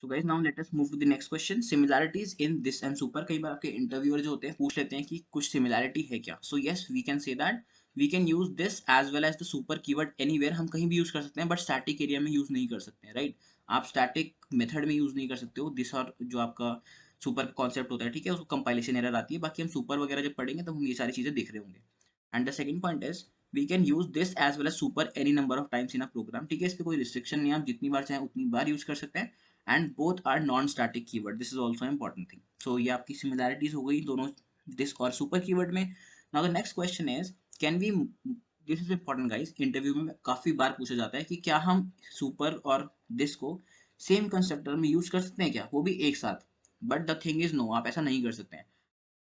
So guys, now let us move to the next question. Similarities in this and super. कई बार आपके interviewer जो होते हैं पूछ लेते हैं कि कुछ सिमिलैरिटी है क्या. So yes, we can say that we can use this as well as the super keyword anywhere. हम कहीं भी यूज कर सकते हैं, बट स्टैटिक एरिया में यूज नहीं कर सकते हैं, राइट. आप स्टैटिक मेथड में यूज नहीं कर सकते हो दिस, और जो आपका सुपर कॉन्सेप्ट होता है, ठीक है, उसको कंपाइलेशन एरर आती है. बाकी हम सुपर वगैरह जब पढ़ेंगे तब हम ये सारी चीजें देख रहे होंगे. And the second point is we can use this as well as super any number of times in a program. ठीक है, इस पे कोई रिस्ट्रिक्शन नहीं है, आप जितनी बार चाहें उतनी बार यूज कर सकते हैं. And both are non static keyword. This is also important thing. So ये आपकी सिमिलैरिटीज हो गई दोनों दिस और सुपर कीवर्ड में. Now the next question is can we, this is important guys, interview में काफी बार पूछा जाता है कि क्या हम सुपर और दिस को सेम कंस्ट्रक्टर में यूज कर सकते हैं क्या, वो भी एक साथ. But the thing is no, आप ऐसा नहीं कर सकते हैं.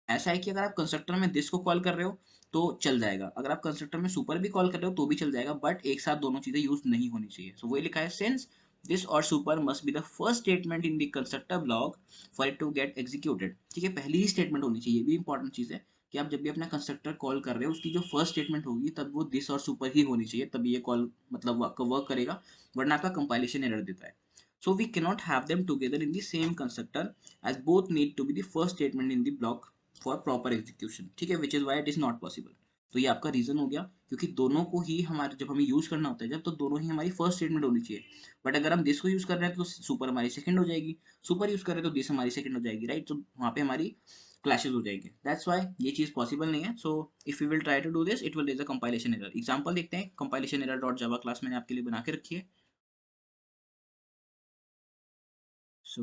ऐसा है कि अगर आप कंस्ट्रक्टर में दिस को कॉल कर रहे हो तो चल जाएगा, अगर आप कंस्ट्रक्टर में सुपर भी कॉल कर रहे हो तो भी चल जाएगा, बट एक साथ दोनों चीजें यूज नहीं होनी चाहिए. सो वही लिखा है, सिंस दिस और super must be the first statement in the constructor block for it to get executed. ठीक है, पहली ही स्टेटमेंट होनी चाहिए. ये भी इंपॉर्टेंट चीज है कि आप जब भी अपना कंस्ट्रक्टर कॉल कर रहे हो उसकी जो फर्स्ट स्टेटमेंट होगी तब वो दिस और सुपर ही होनी चाहिए, तभी ये कॉल मतलब आपका वर्क करेगा, वरना आपका कंपाइलेशन एरर देता है. So we cannot have them together in the same constructor as both need to be the first statement in the block for proper execution. ठीक है, which is why it is not possible. तो ये आपका reason हो गया, क्योंकि दोनों को ही हमारे जब हमें यूज करना होता है जब, तो दोनों ही हमारी फर्स्ट स्टेटमेंट होनी चाहिए. बट अगर हम दिस को यूज कर रहे हैं तो सुपर हमारी सेकंड हो जाएगी, सुपर यूज कर रहे हैं तो दिस हमारी सेकंड हो जाएगी, राइट. तो वहाँ पे हमारी क्लैशेस हो जाएंगे. दैट्स वाई ये चीज पॉसिबल नहीं है. So if you will try to do this it will raise a compilation error. Example देखते हैं. Compilation error dot java class मैंने आपके लिए बना के रखी है. So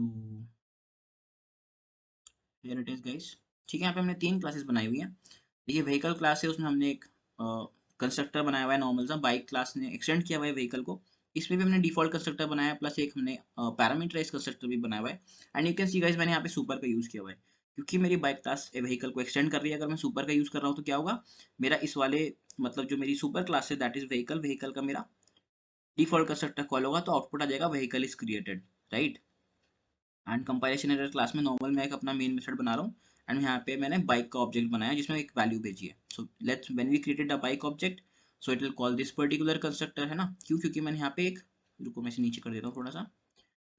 here it is guys. ठीक है, यहाँ पे हमने 3 क्लासेस बनाई हुई हैं. ये व्हीकल क्लास है, उसमें हमने एक कंस्ट्रक्टर बनाया हुआ है नॉर्मल सा. बाइक क्लास ने एक्सटेंड किया हुआ है व्हीकल को, इसमें भी हमने डिफॉल्ट कंस्ट्रक्टर बनाया है, प्लस एक हमने पैरामीटराइज कंस्ट्रक्टर भी बनाया हुआ है. And you can see guys मैंने यहाँ पे सुपर का यूज किया हुआ है, क्योंकि मेरी बाइक क्लास व्हीकल को एक्सटेंड कर रही है. अगर मैं सुपर का यूज कर रहा हूँ तो क्या होगा, मेरा इस वाले मतलब जो मेरी सुपर क्लास है दैट इज व्हीकल, व्हीकल का मेरा डिफॉल्ट कंस्ट्रक्टर कॉल होगा तो आउटपुट आ जाएगा vehicle is created, right. And compilation error class में नॉर्मल मैं एक अपना मेन मेथड बना रहा हूँ. एंड यहाँ पे मैंने बाइक का ऑब्जेक्ट बनाया जिसमें एक वैल्यू भेजी है. So let's when we created a bike object, so it will call this particular constructor, है ना. क्यों, क्योंकि मैंने यहाँ पे एक, रुको मैं इसे नीचे कर देता हूँ थोड़ा सा,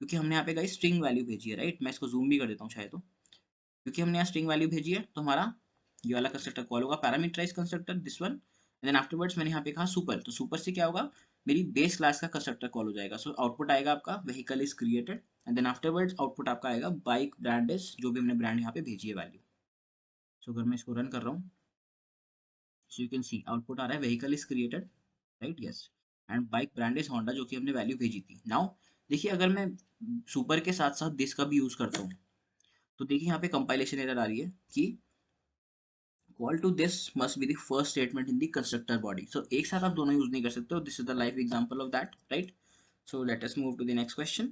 क्योंकि हमने यहाँ पे गाइस स्ट्रिंग वैल्यू भेजी है, राइट. मैं इसको जूम भी कर देता हूँ शायद, तो क्योंकि हमने यहाँ स्ट्रिंग वैल्यू भेजी है तो हमारा ये वाला कंस्ट्रक्टर कॉल होगा parameterize constructor this one. And then afterwards मैंने यहाँ पे कहा सुपर, तो सुपर से क्या होगा, मेरी बेस क्लास का कंस्ट्रक्टर कॉल हो जाएगा. सो आउटपुट आएगा आपका vehicle is created. And then afterwards output आपका आएगा बाइक ब्रांड इज, जो भी हमने ब्रांड यहाँ पे भेजी है वैल्यू. सो अगर मैं इसको रन कर रहा हूँ, so you can see output आ रहा है vehicle is created, right. Yes. And bike brand is Honda, जो कि हमने वैल्यू भेजी थी. नाउ देखिए, अगर मैं सुपर के साथ साथ दिस का भी यूज करता हूँ तो देखिए यहाँ पे कंपाइलेशन एरर आ रही है कि call to this must be the first statement in the constructor body. So एक साथ आप दोनों यूज नहीं कर सकते हो. This is the live example of that, right? So let us move to the next question.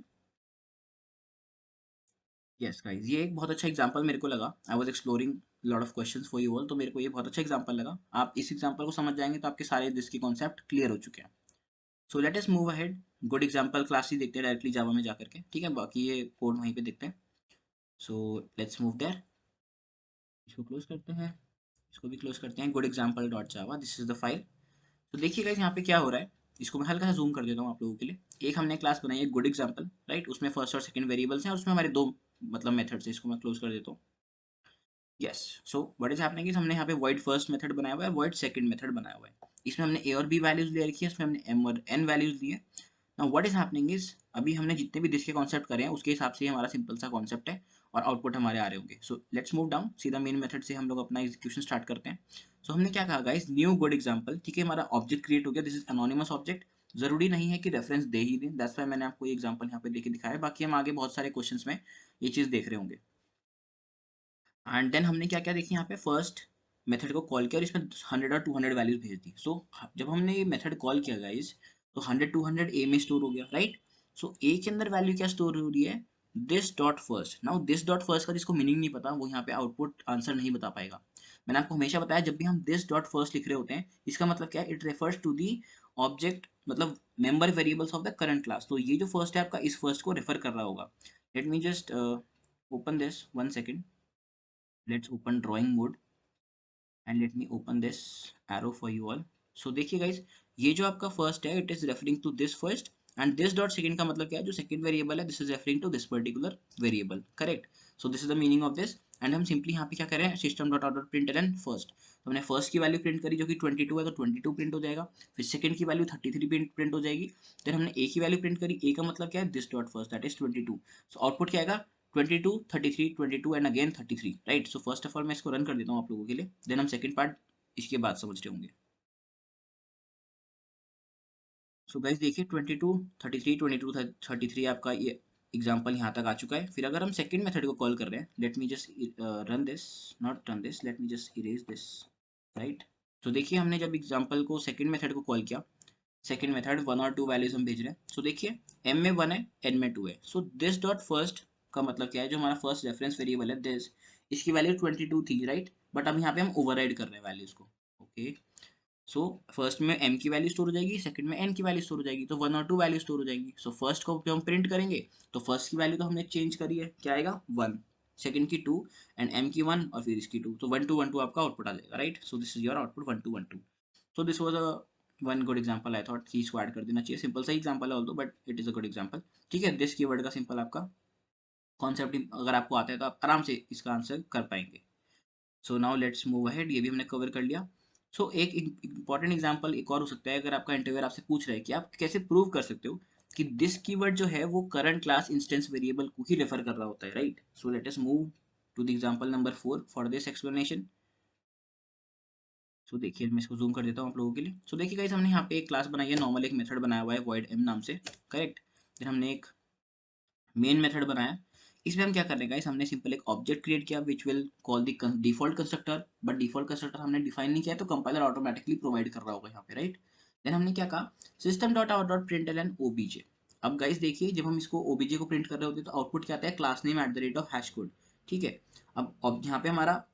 Yes guys, ये एक बहुत अच्छा एग्जांपल मेरे को लगा. I was exploring lot of questions for you all, तो मेरे को ये बहुत अच्छा एग्जांपल लगा. आप इस एग्जांपल को समझ जाएंगे तो आपके सारे दिस के कॉन्सेप्ट क्लियर हो चुके हैं. So let us move ahead. Good example class ही देखते हैं डायरेक्टली जावा में जाकर के, ठीक है. बाकी ये कोड वहीं पे देखते हैं. So let's move there. इसको क्लोज करते हैं, इसको भी क्लोज करते हैं. Good example dot Java, this is the file. तो देखिए गाइस यहाँ पे क्या हो रहा है, इसको मैं हल्का सा जूम कर देता हूँ आप लोगों के लिए. एक हमने क्लास बनाई है गुड एग्जांपल, राइट. उसमें फर्स्ट और सेकंड वेरिएबल्स हैं और उसमें हमारे दो मतलब मेथड्स हैं. इसको मैं क्लोज कर देता हूँ. Yes. So what is happening is हमने यहाँ पे वॉइड फर्स्ट मेथड बनाया हुआ है, वॉइड सेकंड मेथड बनाया हुआ है. इसमें हमने ए और बी वैल्यूज ले रखी है, इसमें हमने एम और एन वैल्यूज लिए. Now what is happening is अभी हमने जितने भी दिस के कॉन्सेप्ट करे हैं उसके हिसाब से हमारा सिंपल सा कॉन्सेप्ट है और आउटपुट हमारे आ रहे होंगे. सो लेट्स मूव डाउन, सीधा मेन मेथड से हम लोग अपना एग्जीक्यूशन स्टार्ट करते हैं. सो हमने क्या कहा गाइस, न्यू गुड एग्जांपल. ठीक है, हमारा ऑब्जेक्ट क्रिएट हो गया. This is anonymous object. जरूरी नहीं है कि रेफरेंस दे ही दें, दैट्स व्हाई मैंने आपको ये एग्जांपल यहाँ पे देके दिखाया है. बाकी हम आगे बहुत सारे क्वेश्चंस में ये चीज देख रहे होंगे. एंड देन हमने क्या क्या देखी यहाँ पे, फर्स्ट मेथड को कॉल किया और इसमें 100 और 200 वैल्यूज भेज दी. सो जब हमने ये मेथड कॉल किया गाइस तो 100 200 ए में स्टोर हो गया, राइट. सो ए के अंदर वैल्यू क्या स्टोर हो रही है, this dot first. Now this dot first का जिसको मीनिंग नहीं पता वो यहाँ पे आउटपुट आंसर नहीं बता पाएगा. मैंने आपको हमेशा बताया जब भी हम दिस डॉट फर्स्ट लिख रहे होते हैं इसका मतलब क्या है, it refers to the object मतलब member variables of the current class. तो ये जो फर्स्ट है आपका इस फर्स्ट को रेफर कर रहा होगा. Let me just open this one second. Let's open drawing mode and let me open this arrow for you all. So देखिए guys, ये जो आपका first है it is referring to this first and this dot second का मतलब क्या है, जो सेकंड वेरिएबल है, this is referring to this particular variable, correct. So this is the meaning of this. And हम सिंपली यहाँ पे क्या करें, system dot out dot println first, तो हमने फर्स्ट की वैल्यू प्रिंट करी जो कि 22 है, तो 22 प्रिंट हो जाएगा। फिर सेकंड की वैल्यू 33 प्रिंट हो जाएगी। फिर हमने ए की वैल्यू प्रिंट करी, ए का मतलब क्या है, this dot first that is 22। So output क्या आएगा, 22 33 22 and again 33, right. So first of all मैं इसको रन कर देता हूँ आप लोगों के लिए, देन हम सेकंड पार्ट इसके बाद समझ रहे होंगे। सो गाइस देखिए 22 33 22 33 आपका ये एग्जांपल यहाँ तक आ चुका है। फिर अगर हम सेकंड मेथड को कॉल कर रहे हैं, let me just run this, not run this, let me just erase this, right. तो देखिए हमने जब एग्जांपल को सेकंड मेथड को कॉल किया, सेकंड मेथड 1 और 2 वैल्यूज हम भेज रहे हैं। सो देखिए m में 1 है, n में 2 है। सो दिस डॉट फर्स्ट का मतलब क्या है, जो हमारा फर्स्ट रेफरेंस वेरिएबल है दिस, इसकी वैल्यू 22 थी, राइट। बट अब यहाँ पे हम ओवरराइड कर रहे हैं वैल्यूज को, ओके। सो फर्स्ट में m की वैल्यू स्टोर हो जाएगी, सेकंड में n की वैल्यू स्टोर हो जाएगी, तो 1 और 2 वैल्यू स्टोर हो जाएगी। सो फर्स्ट को जब हम प्रिंट करेंगे तो फर्स्ट की वैल्यू तो हमने चेंज करी है, क्या आएगा 1, सेकंड की 2 एंड m की 1 और फिर इसकी 2, तो 1 2 1 2 आपका आउटपुट आ जाएगा, right. So this is your output 1 2 1 2। So this was a one good example, I thought कि इसको ऐड कर देना चाहिए, सिंपल सा एग्जांपल है although, but it is a good example. ठीक है, दिस कीवर्ड का सिंपल आपका कॉन्सेप्ट अगर आपको आता है तो आप आराम से इसका आंसर कर पाएंगे। सो नाउ लेट्स मूव अहेड, ये भी हमने कवर कर लिया। सो एक इंपॉर्टेंट एग्जांपल एक और हो सकता है, अगर आपका इंटरव्यूअर आपसे पूछ रहा है कि आप कैसे प्रूव कर सकते हो कि दिस कीवर्ड जो है वो करंट क्लास इंस्टेंस वेरिएबल को ही रेफर कर रहा होता है, right. So let us move to the example number 4 for this explanation. So देखिए मैं इसको जूम कर देता हूँ आप लोगों के लिए। सो देखिए गाइस, हमने यहाँ पे एक क्लास बनाई है, नॉर्मल एक मेथड बनाया हुआ है void m नाम से, करेक्ट। फिर हमने एक मेन मेथड बनाया, इसमें हम क्या कर रहे हैं गाइस, हमने सिंपल एक ऑब्जेक्ट क्रिएट किया which will call the default constructor, but default constructor हमने डिफाइन नहीं किया, तो कंपाइलर ऑटोमेटिकली प्रोवाइड कर रहा होगा यहाँ पे, राइट। देन हमने क्या कहा, system dot out dot println OBJ. अब गाइस देखिए, जब हम इसको ओबीजे को प्रिंट कर रहे होते हैं तो आउटपुट क्या आता है, class name at the rate of hash code, ठीक है। अब यहाँ पे हमारा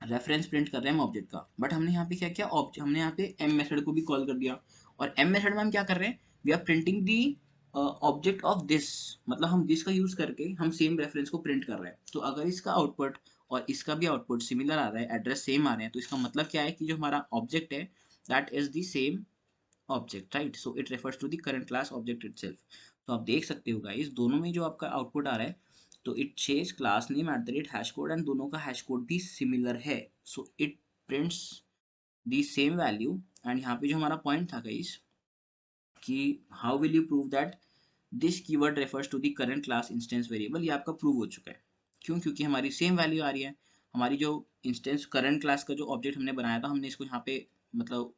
रेफरेंस प्रिंट कर रहे हैं हम ऑब्जेक्ट का, बट हमने यहाँ पे क्या किया, हमने यहाँ पे एम मेथड को भी कॉल कर दिया, और एम मेथड में हम क्या कर रहे हैं, we are printing the object of this, मतलब हम दिस का यूज करके हम सेम रेफरेंस को प्रिंट कर रहे हैं। तो अगर इसका आउटपुट और इसका भी आउटपुट सिमिलर आ रहा है, एड्रेस सेम आ रहे हैं, तो इसका मतलब क्या है कि जो हमारा ऑब्जेक्ट है that is the same object, right. So it refers to the current class object itself. तो आप देख सकते हो गाइस, दोनों में जो आपका आउटपुट आ रहा है, तो it says class name at the rate hash code, and दोनों का हैश कोड भी सिमिलर है। So it prints the same value. And यहाँ पे जो हमारा पॉइंट था गाइस कि how will you prove that this keyword refers to the current class instance variable, ये आपका प्रूव हो चुका है। क्यों, क्योंकि हमारी सेम वैल्यू आ रही है। हमारी जो इंस्टेंस करंट क्लास का जो ऑब्जेक्ट हमने बनाया था, हमने इसको यहाँ पे मतलब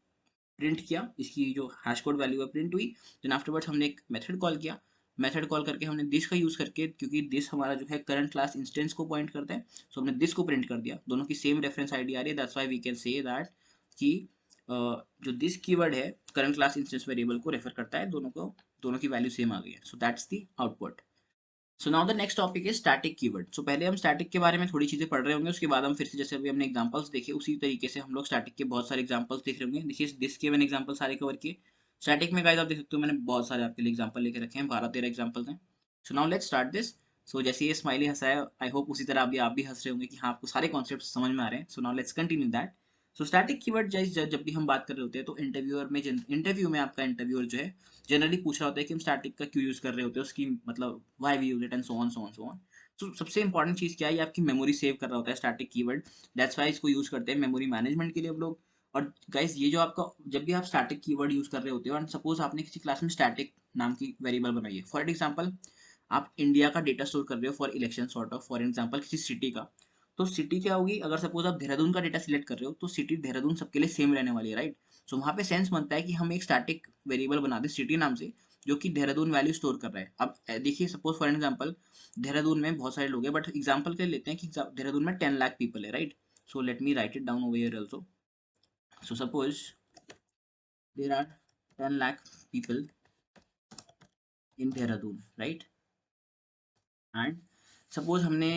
प्रिंट किया, इसकी जो हैश कोड वैल्यू है प्रिंट हुई। देन आफ्टरवर्ड्स हमने एक मेथड कॉल किया, मेथड कॉल करके हमने दिस का यूज करके, क्योंकि दिस हमारा जो है करंट क्लास इंस्टेंस को पॉइंट करता है, सो हमने दिस को प्रिंट कर दिया। दोनों की सेम रेफरेंस आईडी आ रही है, that's why we can say that कि जो दिस कीवर्ड है करंट क्लास इंस्टेंस वेरिएबल को रेफर करता है, दोनों की वैल्यू सेम आ गई है। So that's the output. So now the next topic is static keyword. So पहले हम स्टैटिक के बारे में थोड़ी चीजें पढ़ रहे होंगे, उसके बाद हम फिर से जैसे अभी हमने एग्जांपल्स देखे उसी तरीके से हम लोग स्टैटिक के बहुत सारे एग्जांपल्स देख रहे होंगे। देखिए दिस के मैंने एग्जांपल सारे कवर किए। स्टैटिक में गाइस आप देख सकते हो, मैंने बहुत सारे आपके लिए एग्जांपल लेके रखे हैं, 12-13 एग्जांपल्स हैं। So now let's start this. So जैसे ये स्माइली हंसाया, आई होप उसी तरह अभी आप भी हंस रहे होंगे कि हाँ आपको सारे कॉन्सेप्ट समझ में आ रहे हैं। So now let's continue that. So static keyword जब भी हम बात कर रहे होते हैं तो इंटरव्यू में आपका इंटरव्यूअर जो है जनरली पूछ रहा होता है कि हम स्टैटिक का क्यों यूज कर रहे होते हैं, उसकी मतलब why we use it and so on. तो सबसे इंपॉर्टेंट चीज क्या है, ये आपकी मेमोरी सेव कर रहा होता है स्टैटिक कीवर्ड, दैट्स वाई इसको यूज करते हैं मेमोरी मैनेजमेंट के लिए हम लोग। और गाइस ये जो आपका, जब भी आप स्टैटिक कीवर्ड यूज कर रहे होते हो एंड सपोज आपने किसी क्लास में स्टैटिक नाम की वेरिएबल बनाई है, फॉर एग्जांपल आप इंडिया का डेटा स्टोर कर रहे हो for election sort of, for example किसी सिटी का, तो सिटी क्या होगी, अगर सपोज आप देहरादून का डेटा सिलेक्ट कर रहे हो तो सिटी देहरादून सबके लिए सेम रहने वाली है, राइट। सो वहाँ पे सेंस बनता है कि हम एक स्टैटिक वेरिएबल बना दें सिटी नाम से, जो कि देहरादून वैल्यू स्टोर कर रहा है। अब देखिए सपोज फॉर एग्जांपल देहरादून में बहुत सारे लोग हैं, बट एग्जांपल के लिए लेते हैं कि देहरादून में 10 लाख पीपल है, right. So let me write it down over here also. So suppose there are 10 lakh people in Dehradun, right. And suppose हमने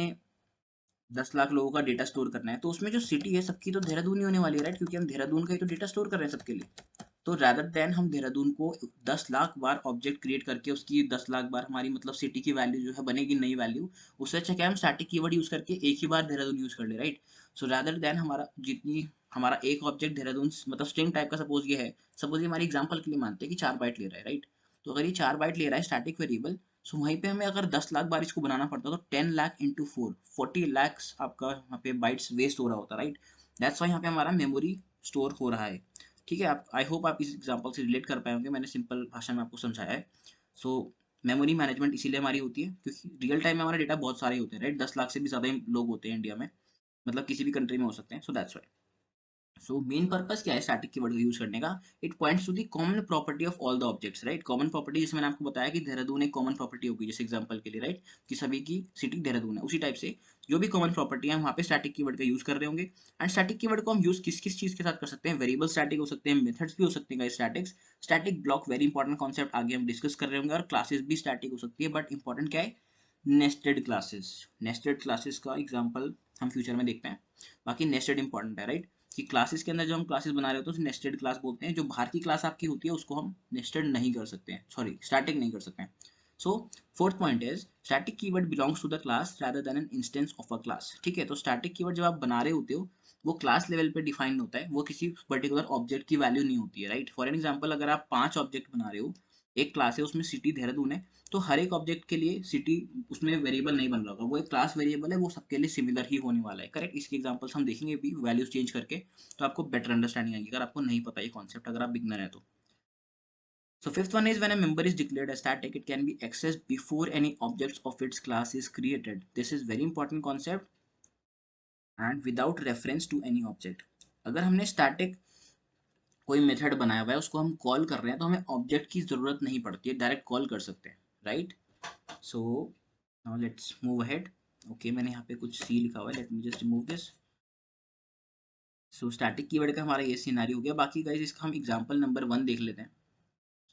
10 लाख लोगों का डेटा स्टोर करना है, तो उसमें जो सिटी है सबकी तो देहरादून ही होने वाली है, राइट, क्योंकि हम देहरादून का ही तो डेटा स्टोर कर रहे हैं सबके लिए। तो रैदर देन हम देहरादून को 10 लाख बार ऑब्जेक्ट क्रिएट करके उसकी 10 लाख बार हमारी मतलब सिटी की वैल्यू जो है बनेगी नई वैल्यू, उससे अच्छा क्या हम स्टैटिक कीवर्ड यूज करके एक ही बार देहरादून यूज कर ले, राइट। सो रैदर देन हमारा एक ऑब्जेक्ट देहरादून मतलब स्ट्रिंग टाइप का सपोज ये है, सपोज ये हमारी एग्जांपल के लिए मानते हैं कि 4 बाइट ले रहा है, राइट। तो अगर ये 4 बाइट ले रहा है स्टैटिक वेरिएबल, सो वहीं पे हमें अगर 10 लाख बार इसको बनाना पड़ता तो 10 लाख इंटू 4 40 lakhs आपका यहाँ पे बाइट्स वेस्ट हो रहा होता, राइट। दैट्स वाई यहाँ पे हमारा मेमोरी स्टोर हो रहा है। ठीक है, आप आई होप आप इस एग्जांपल से रिलेट कर पाए होंगे, मैंने सिंपल भाषा में आपको समझाया है। सो मेमोरी मैनेजमेंट इसीलिए हमारी होती है क्योंकि रियल टाइम में हमारा डेटा बहुत सारे होते हैं, राइट। 10 लाख से भी ज़्यादा ही लोग होते हैं इंडिया में, मतलब किसी भी कंट्री में हो सकते हैं। So that's why. So main purpose क्या है स्टैटिक कीवर्ड का यूज करने का? It points to the common property of all the objects, right. Common property जैसे मैंने आपको बताया कि देहरादून एक कॉमन प्रॉपर्टी होगी, जैसे एग्जांपल के लिए, राइट, कि सभी की सिटी देहरादून है, उसी टाइप से जो भी कॉमन प्रॉपर्टी है वहाँ पे स्टैटिक कीवर्ड का यूज कर रहे होंगे। एंड स्टैटिक कीवर्ड को हम यूज किस किस चीज के साथ कर सकते हैं? वेरिएबल स्टैटिक हो सकते हैं, मेथड्स भी हो सकते हैं statics. Static block very important concept आगे हम डिस्कस कर रहे होंगे, और क्लासेस भी स्टैटिक हो सकती है, बट इंपॉर्टेंट क्या है? Nested classes. नेस्टेड क्लासेस का एग्जांपल हम फ्यूचर में देखते हैं, बाकी नेस्टेड इंपॉर्टेंट है, राइट। कि क्लासेस के अंदर जो हम क्लासेस बना रहे होते हैं उसे नेस्टेड क्लास बोलते हैं। जो बाहर की क्लास आपकी होती है उसको हम नेस्टेड नहीं कर सकते हैं, सॉरी स्टैटिक नहीं कर सकते हैं। So fourth point is static keyword belongs to the class rather than an instance of a class. ठीक है, तो स्टैटिक कीवर्ड जब आप बना रहे होते हो वो क्लास लेवल पे डिफाइन होता है, वो किसी पर्टिकुलर ऑब्जेक्ट की वैल्यू नहीं होती है, राइट। फॉर एन एग्जाम्पल, अगर आप 5 ऑब्जेक्ट बना रहे हो, एक क्लास है उसमें सिटी देहरादून है, तो हर एक ऑब्जेक्ट के लिए सिटी उसमें वेरिएबल नहीं बन रहा होगा, वो एक क्लास वेरिएबल है, वो सबके लिए सिमिलर ही होने वाला है, करेक्ट। इसके एग्जांपल्स हम देखेंगे भी वैल्यूज चेंज करके, तो आपको बेटर अंडरस्टैंडिंग आएगी अगर आपको नहीं पता ये कॉन्सेप्ट, अगर आप बिगनर है तो। So fifth one is when a member is declared as static, it can be accessed before any objects of its class is created. This is very important concept and without reference to any object. अगर हमने static कोई method बनाया हुआ है उसको हम call कर रहे हैं तो हमें ऑब्जेक्ट की जरूरत नहीं पड़ती है, डायरेक्ट कॉल कर सकते हैं, right. So now let's move ahead. Okay, मैंने यहाँ पे कुछ सी लिखा हुआ है, let me just remove this. So static keyword का हमारा ये सिनेरियो हो गया। बाकी गाइस इसका हम एग्जांपल नंबर 1 देख लेते हैं,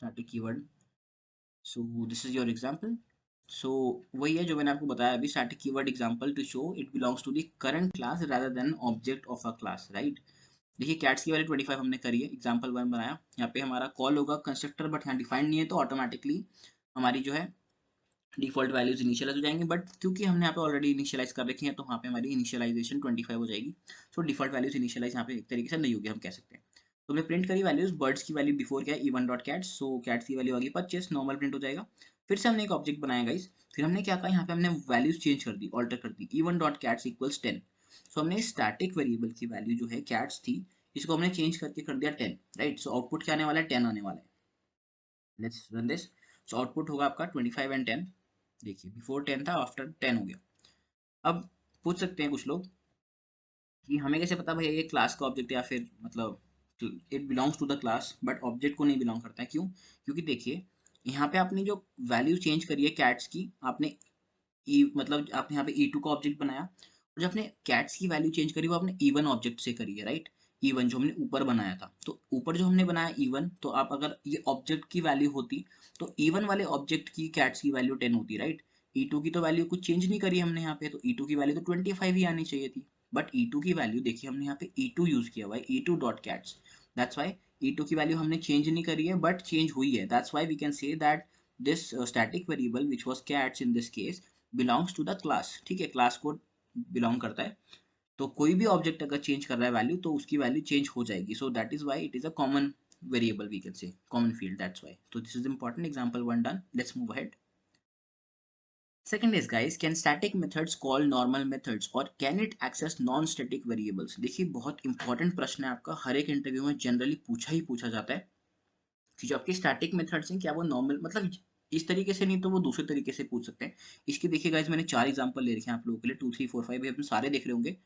static keyword. So this is your example. So वही है जो मैंने आपको बताया अभी, static keyword example to show it belongs to the current class rather than object of a class, right. देखिए कैट्स की वैल्यू 25 हमने करी है, एग्जांपल 1 बनाया, यहाँ पे हमारा कॉल होगा कंस्ट्रक्टर, बट यहाँ डिफाइंड नहीं है तो ऑटोमेटिकली हमारी जो है डिफॉल्ट वैल्यूज इनिशियलाइज हो जाएंगी, बट क्योंकि हमने यहाँ पे ऑलरेडी इनिशियलाइज कर रखी है तो वहाँ पे हमारी इनिशियलाइजेशन 25 हो जाएगी। सो डिफॉल्ट वैल्यूज इनिशियलाइज यहाँ पे एक तरीके से नहीं होगी, हम कह सकते हैं। तो हमने प्रिंट करी वैल्यूज, बर्ड्स की वैल्यू बिफोर क्या है इवन डॉट कैट्स, सो कैट्स की वैल्यू आ गई 25, नॉर्मल प्रिंट हो जाएगा। फिर से हमने एक ऑब्जेक्ट बनाया गाइस, फिर हमने क्या कहा यहाँ पे हमने वैल्यूज चेंज कर दी, ऑल्टर कर दी, इवन डॉट कैट्स इक्वल्स 10। सो हमने स्टैटिक वेरिएबल की वैल्यू जो है कैट्स थी, इसको हमने चेंज करके कर दिया 10, राइट। सो आउटपुट क्या आने वाला है? 10 आने वाला है। Let's run this. So output होगा आपका 25 एंड 10। देखिए बिफोर 10 था, आफ्टर 10 हो गया। अब पूछ सकते हैं कुछ लोग कि हमें कैसे पता भैया ये क्लास का ऑब्जेक्ट या फिर मतलब it belongs to the class but object को नहीं बिलोंग करता है, क्यों? क्योंकि देखिए यहाँ पे आपने जो वैल्यू चेंज करी है कैट्स की, आपने मतलब आपने यहाँ पे E2 का ऑब्जेक्ट बनाया, और जो आपने कैट्स की वैल्यू चेंज करी वो आपने E1 ऑब्जेक्ट से करी है, राइट। E1 जो हमने ऊपर बनाया था, तो ऊपर जो हमने बनाया E1, तो आप अगर ये ऑब्जेक्ट की वैल्यू होती तो E1 वाले ऑब्जेक्ट की कैट्स की वैल्यू 10 होती, राइट। E2 की तो वैल्यू कुछ चेंज नहीं करी हमने यहाँ पे, तो E2 की वैल्यू तो 25 ही आनी चाहिए थी। बट E2 की वैल्यू देखिए हमने यहाँ पे E2 यूज किया हुआ है, E2 dot cats, that's why E2 की वैल्यू हमने चेंज नहीं करी है बट चेंज हुई है, that's why we can say that this static variable which was cats in this case belongs to the class. ठीक है, क्लास को बिलोंग करता है, तो कोई भी ऑब्जेक्ट अगर चेंज कर रहा है वैल्यू तो उसकी वैल्यू चेंज हो जाएगी। So that is why it is a common variable, we can say common field, that's why. तो this is important, example 1 done, let's move ahead. Second is guys, can static methods call normal methods or can it access non-static variables? देखिए बहुत important प्रश्न है आपका, हर एक interview में generally पूछा ही पूछा जाता है कि जो आपके स्टैटिक मेथड्स हैं क्या वो नॉर्मल, मतलब इस तरीके से नहीं तो वो दूसरे तरीके से पूछ सकते हैं। इसके देखिए गाइस मैंने 4 एग्जांपल ले रखे हैं आप लोगों के लिए, 2 3 4 5 ये अपने सारे देख रहे होंगे।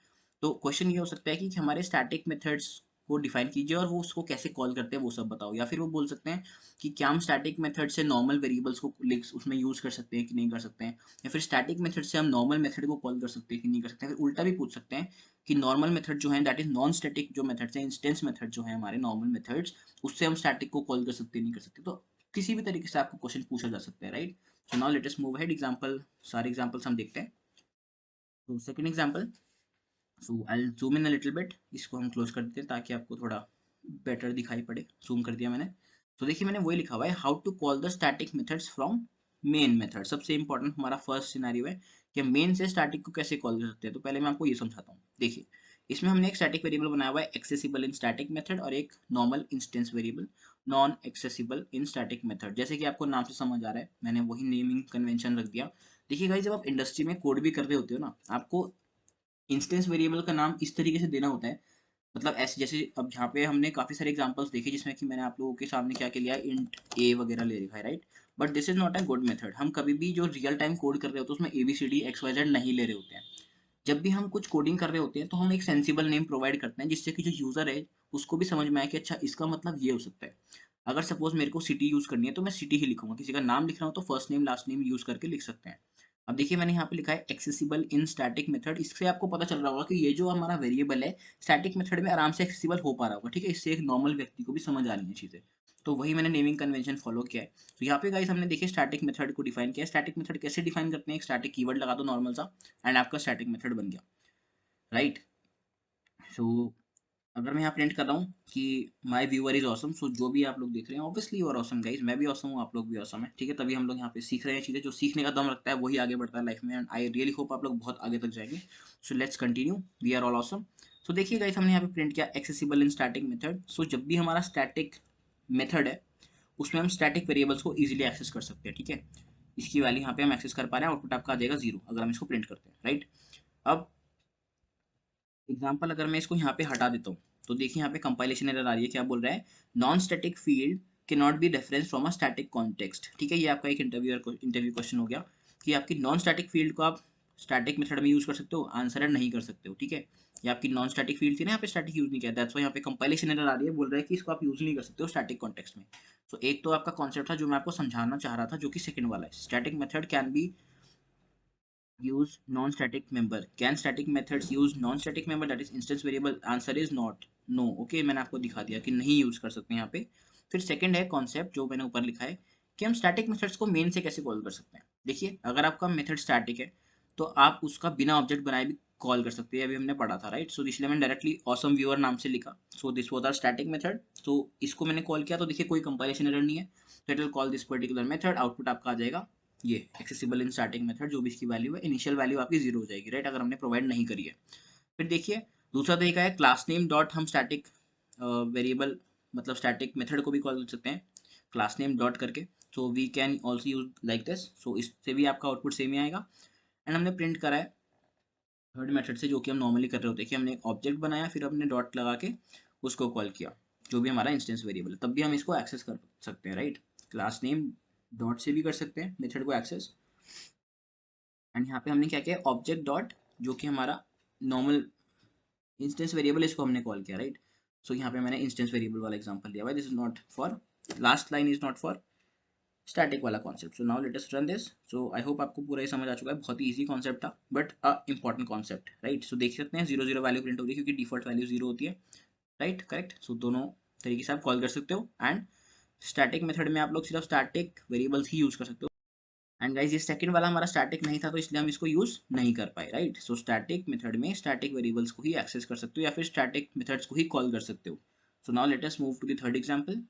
तो क्वेश्चन ये हो सकता है कि हमारे स्टैटिक मेथड्स को डिफाइन कीजिए और वो उसको कैसे कॉल करते हैं वो सब बताओ, या फिर वो बोल सकते हैं कि क्या हम स्टैटिक मेथड से नॉर्मल वेरिएबल्स को उसमें यूज कर सकते हैं कि नहीं कर सकते हैं, या फिर स्टैटिक मेथड से हम नॉर्मल मेथड को कॉल कर सकते हैं कि नहीं कर सकते हैं। फिर उल्टा भी पूछ सकते हैं कि नॉर्मल मेथड जो है दैट इज नॉन स्टैटिक जो मेथड्स हैं, इंस्टेंस मेथड जो है हमारे नॉर्मल मेथड्स, उससे हम स्टैटिक को कॉल कर सकते हैं नहीं कर सकते। तो किसी भी तरीके से आपको क्वेश्चन पूछा जा सकता है, राइट। सो now let us move ahead, example सारे एग्जांपल्स हम देखते हैं। तो second example, so I will zoom in a little bit, इसको हम क्लोज कर देते हैं ताकि आपको थोड़ा बेटर दिखाई पड़े, जूम कर दिया मैंने। तो देखिए मैंने वही लिखा हुआ है, how to call the static methods from main method. सबसे इंपॉर्टेंट हमारा फर्स्ट सिनेरियो है कि मेन से स्टैटिक को कैसे कॉल कर सकते हैं। तो पहले मैं आपको ये समझाता हूँ। देखिए इसमें हमने एक स्टैटिक वेरिएबल बनाया हुआ है एक्सेसिबल इन स्टैटिक मेथड और एक normal instance variable. Non accessible in static method. जैसे कि आपको नाम से समझ आ रहा है, मैंने वही नेमिंग कन्वेंशन रख दिया। देखिए गाइस, जब आप इंडस्ट्री में कोड भी कर रहे होते हो ना, आपको इंस्टेंस वेरिएबल का नाम इस तरीके से देना होता है, मतलब ऐसे जैसे अब यहाँ पे हमने काफी सारे एग्जांपल्स देखे जिसमें कि मैंने आप लोगों के सामने क्या किया, इंट ए वगैरह ले रखा है, right. But this is not a good method. हम कभी भी जो रियल टाइम कोड कर रहे होते हैं उसमें एबीसीडी एक्स वाई जेड नहीं ले रहे होते हैं। जब भी हम कुछ कोडिंग कर रहे होते हैं तो हम एक सेंसिबल नेम प्रोवाइड करते हैं, जिससे कि जो यूजर है उसको भी समझ में आए कि अच्छा इसका मतलब ये हो सकता है। अगर सपोज मेरे को सिटी यूज करनी है तो मैं सिटी ही लिखूंगा, किसी का नाम लिख रहा हूँ तो first name last name use करके लिख सकते हैं। अब देखिए मैंने यहाँ पे लिखा है एक्सेसिबल इन स्टैटिक मेथड। इससे आपको पता चल रहा होगा कि ये जो हमारा वेरिएबल है स्टैटिक मेथड में आराम से एक्सेसिबल हो पा रहा होगा, ठीक है। इससे एक नॉर्मल व्यक्ति को भी समझ आ रही है चीजें। तो वही मैंने नेमिंग कन्वेंशन फॉलो किया है। तो यहाँ पे गाइस हमने देखिए स्टैटिक मेथड को डिफाइन किया है। स्टैटिक मेथड कैसे डिफाइन करते हैं, एक स्टैटिक कीवर्ड लगा दो नॉर्मल सा एंड आपका स्टैटिक मेथड बन गया, राइट। सो अगर मैं यहाँ प्रिंट कर रहा हूँ कि my viewer is awesome, so जो भी आप लोग देख रहे हैं obviously you are awesome guys, मैं भी ऑसम हूँ, आप लोग भी ऑसम है, ठीक है। तभी हम लोग यहाँ पे सीख रहे हैं चीज़ें। जो सीखने का दम रखता है वही आगे बढ़ता है लाइफ में, एंड आई रियली होप आप लोग बहुत आगे तक जाएंगे। So let's continue, we are all awesome. So देखिए गाइज हमने यहाँ पे प्रिंट किया accessible in static method. So जब भी हमारा स्टैटिक मेथड है उसमें हम स्टैटिक वेरिएबल्स को इजीली एक्सेस कर सकते हैं, ठीक है। इसकी वैल्यू यहाँ पे हम एक्सेस कर पा रहे हैं, आउटपुट आपका आ जाएगा 0 अगर हम इसको प्रिंट करते हैं, राइट। अब एग्जाम्पल अगर मैं इसको यहाँ पे हटा देता हूँ तो देखिए यहाँ पे कंपाइलेशन एरर आ रही है। क्या बोल रहा है, नॉन स्टैटिक फील्ड के not be reference from a static context, ठीक है। ये आपका एक इंटरव्यू क्वेश्चन हो गया कि आपकी नॉन स्टैटिक फील्ड को आप स्टैटिक मेथड में यूज कर सकते हो, आंसर है नहीं कर सकते हो, ठीक है। ये आपकी नॉन स्टैटिक फील्ड थी ना, यहाँ पे स्टैटिक यूज नहीं किया, दैट्स व्हाई यहाँ पे कंपाइलेशन एरर आ रही है, बोल रहा है कि इसको आप यूज नहीं कर सकते हो स्टैटिक कॉन्टेक्स्ट में। तो एक तो आपका कॉन्सेप्ट था जो मैं आपको समझाना चाह रहा था, जो कि सेकंड वाला है, static method can be use non-static member. Can static methods use non-static member, that is instance variable? Answer is not, no. Okay, मैंने आपको दिखा दिया कि नहीं यूज कर सकते यहाँ पे। फिर सेकंड है कॉन्सेप्ट जो मैंने ऊपर लिखा है कि हम स्टैटिक मेथड्स को मेन से कैसे कॉल कर सकते हैं। देखिए अगर आपका मेथड स्टैटिक है तो आप उसका बिना ऑब्जेक्ट बनाए भी कॉल कर सकते हैं, अभी हमने पढ़ा था, राइट। सो इसलिए मैंने डायरेक्टली ऑसम व्यूअर नाम से लिखा। So this was our static method. तो इसको मैंने कॉल किया तो देखिए कोई कंपाइलेशन एरर नहीं है, तो it will call this particular method, output आपका आ जाएगा ये एक्सेसिबल इन स्टार्टिंग मेथड। जो भी इसकी वैल्यू है इनिशियल वैल्यू आपकी 0 हो जाएगी, राइट, अगर हमने प्रोवाइड नहीं करी है। फिर देखिए दूसरा तरीका है क्लास नेम डॉट, हम स्टैटिक वेरिएबल मतलब स्टैटिक मेथड को भी कॉल कर सकते हैं क्लास नेम डॉट करके। So we can also use like this. So इससे भी आपका आउटपुट सेम ही आएगा। एंड हमने प्रिंट करा है थर्ड मेथड से, जो कि हम नॉर्मली कर रहे होते हैं कि हमने एक ऑब्जेक्ट बनाया फिर हमने डॉट लगा के उसको कॉल किया, जो भी हमारा इंस्टेंस वेरिएबल है, तब भी हम इसको एक्सेस कर सकते हैं, राइट। क्लास नेम डॉट से भी कर सकते हैं मेथड को एक्सेस। एंड यहाँ पे हमने क्या किया, ऑब्जेक्ट डॉट, जो कि हमारा नॉर्मल इंस्टेंस वेरिएबल, इसको हमने कॉल किया, राइट। सो यहाँ पे मैंने इंस्टेंस वेरिएबल वाला एग्जांपल दिया हुआ है, this is not for, last line is not for static वाला concept. So now let us run this. So I hope आपको पूरा ही समझ आ चुका है, बहुत ही इजी कॉन्सेप्ट था but a important concept, right. So देख सकते हैं 0 0 वैल्यू प्रिंट हो रही है क्योंकि डिफॉल्ट वैल्यू 0 होती है, राइट, करेक्ट। सो दोनों तरीके से आप कॉल कर सकते हो। एंड स्टैटिक मेथड में आप लोग सिर्फ स्टैटिक वेरिएबल्स ही यूज कर सकते हो। एंड गाइज ये सेकंड वाला हमारा स्टैटिक नहीं था तो इसलिए हम इसको यूज नहीं कर पाए, राइट। सो स्टैटिक मेथड में स्टैटिक वेरिएबल्स को ही एक्सेस कर सकते हो या फिर स्टैटिक मेथड्स को ही कॉल कर सकते हो। So now let us move to the third example.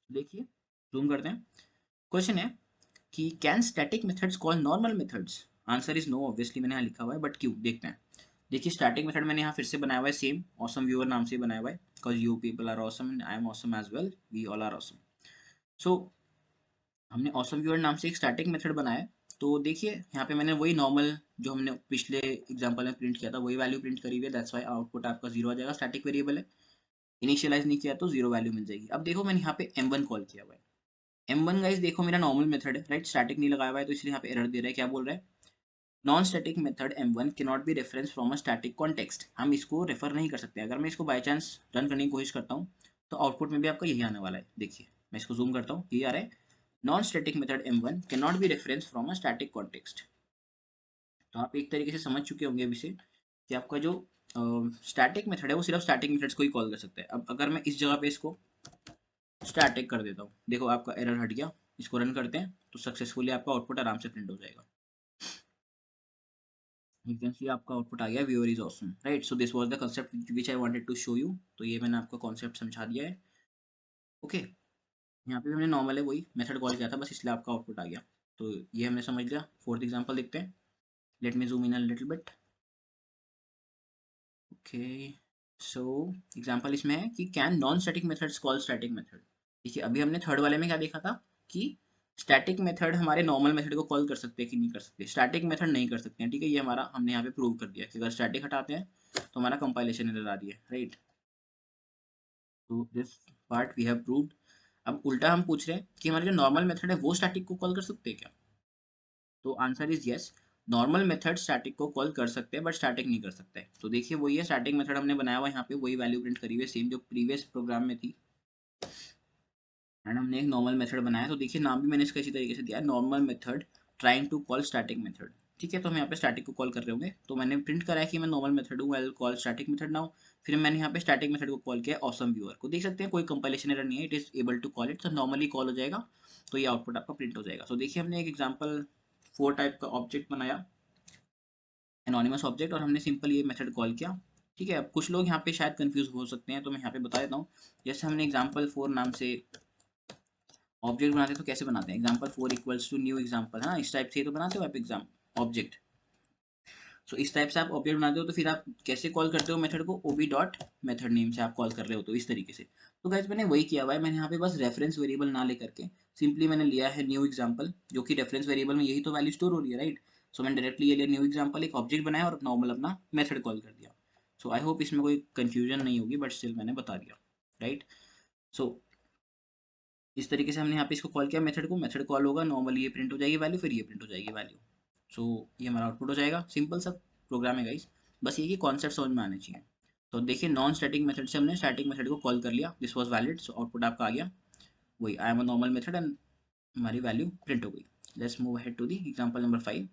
देखिए जूम करते हैं। क्वेश्चन है कि can static methods call normal methods? Answer is no, obviously मैंने यहाँ लिखा हुआ है, बट क्यों, देखते हैं। देखिए स्टैटिक मेथड मैंने यहाँ फिर से बनाया हुआ है, सेम ऑसम व्यूअर नाम से बनाया हुआ है, because you people are awesome and I am awesome as well, we all are awesome. So हमने ऑसम व्यूअर नाम से एक स्टैटिक मेथड बनाया है। तो देखिए यहाँ पे मैंने वही नॉर्मल जो हमने पिछले एग्जांपल में प्रिंट किया था वही वैल्यू प्रिंट करी हुई है, दैट्स व्हाई आउटपुट आपका 0 आ जाएगा। स्टैटिक वेरिएबल है, इनिशियलाइज नहीं किया तो 0 वैल्यू मिल जाएगी। अब देखो मैंने यहाँ पे m1 कॉल किया हुआ है। m1 गाइस देखो मेरा नॉर्मल मेथड है, राइट, स्टैटिक नहीं लगाया हुआ है तो इसलिए यहाँ पे एरर दे रहा है। क्या बोल रहा है, नॉन स्टैटिक मेथड m1 के not be reference from a static context. हम इसको रेफर नहीं कर सकते। अगर मैं इसको बाई चांस रन करने की कोशिश करता हूँ तो आउटपुट में भी आपका यही आने वाला है। देखिए मैं इसको जूम करता हूँ, यही आ रहा है, non static method m1 can not be reference from a static context. तो आप एक तरीके से समझ चुके होंगे अभी से कि आपका जो स्टैटिक मेथड है वो सिर्फ स्टैटिक मेथड्स को ही कॉल कर सकता है। अब अगर मैं इस जगह पे इसको स्टैटिक कर देता हूँ, देखो आपका एरर हट गया। इसको रन करते हैं तो सक्सेसफुली आपका आउटपुट आराम से प्रिंट हो जाएगा। यू कैन सी आपका आउटपुट आ गया, viewer is awesome, right. So this was the concept which I wanted to show you. तो ये मैंने आपको कॉन्सेप्ट समझा दिया है, ओके। यहाँ पे भी हमने नॉर्मल है वही मेथड कॉल किया था, बस इसलिए आपका आउटपुट आ गया। तो ये हमने समझ लिया। फोर्थ एग्जांपल देखते हैं, let me zoom in a little bit, okay. So example इसमें है कि can non static methods call static method. देखिए अभी हमने थर्ड वाले में क्या देखा था कि स्टैटिक मेथड हमारे नॉर्मल मेथड को कॉल कर सकते हैं कि नहीं कर सकते, स्टैटिक मेथड नहीं कर सकते हैं, ठीक है, ये हमारा हमने यहाँ पे प्रूव कर दिया कि अगर स्टैटिक हटाते हैं तो हमारा कंपाइलेशन एरर आ रही है, राइट। तो this part we have proved. अब उल्टा हम पूछ रहे हैं कि हमारे जो नॉर्मल मेथड है वो स्टैटिक को कॉल कर सकते हैं क्या? तो answer is yes, normal method static को कॉल कर सकते हैं बट स्टैटिक नहीं कर सकते। तो देखिए वही है, स्टैटिक मेथड हमने बनाया हुआ है यहाँ पे, वही वैल्यू प्रिंट करी हुई है सेम जो प्रीवियस प्रोग्राम में थी, एंड हमने एक नॉर्मल मेथड बनाया। तो देखिए नाम भी मैंने इसका इसी तरीके से दिया है, normal method trying to call static method, ठीक है। तो हम यहाँ पे स्टैटिक को कॉल कर रहे होंगे, तो मैंने प्रिंट करा है कि मैं नॉर्मल मेथड हूँ, I will call static method now. फिर मैंने यहाँ पे स्टैटिक मेथड को कॉल किया ऑसम व्यूअर को, देख सकते हैं कोई कंपाइलेशन एरर नहीं है, it is able to call it, तो नॉर्मली कॉल हो जाएगा, तो ये आउटपुट आपका प्रिंट हो जाएगा। तो देखिए हमने एक एग्जाम्पल 4 टाइप का ऑब्जेक्ट बनाया, एनोनिमस ऑब्जेक्ट, और हमने सिंपल ये मेथड कॉल किया, ठीक है। अब कुछ लोग यहाँ पे शायद कंफ्यूज हो सकते हैं, तो मैं यहाँ पे बता देता हूँ। जैसे हमने एग्जाम्पल 4 नाम से ऑब्जेक्ट बनाते हैं तो कैसे बनाते हैं, example 4 equals to new example, हाँ इस टाइप से ही तो बनाते हो आप एग्जाम ऑब्जेक्ट। सो इस टाइप से आप ऑब्जेक्ट बनाते हो, तो फिर आप कैसे कॉल करते हो मेथड को, ओबी डॉट मेथड नेम से आप कॉल कर रहे हो, तो इस तरीके से। तो गाइस मैंने वही किया हुआ है, मैंने यहाँ पे बस रेफरेंस वेरिएबल ना लेकर के सिंपली मैंने लिया है न्यू एग्जाम्पल, जो कि रेफरेंस वेरिएबल में यही तो वैल्यू स्टोर हो रही है, राइट। सो मैंने डायरेक्टली ये लिया न्यू एग्जाम्पल, एक ऑब्जेक्ट बनाया और नॉर्मल अपना मेथड कॉल कर दिया। सो आई होप इसमें कोई कंफ्यूजन नहीं होगी, बट स्टिल मैंने बता दिया, राइट। सो इस तरीके से हमने यहाँ पे इसको कॉल किया मेथड को, मेथड कॉल होगा, नॉर्मली ये प्रिंट हो जाएगी वैल्यू, फिर ये प्रिंट हो जाएगी वैल्यू। सो ये हमारा आउटपुट हो जाएगा, सिंपल सा प्रोग्राम है गाइस, बस ये कि कॉन्सेप्ट समझ में आने चाहिए। तो देखिए नॉन स्टैटिक मेथड से हमने स्टैटिक मेथड को कॉल कर लिया, this was valid, so output आपका आ गया वही, I am a normal method, and हमारी वैल्यू प्रिंट हो गई। Let's move ahead to the example number 5।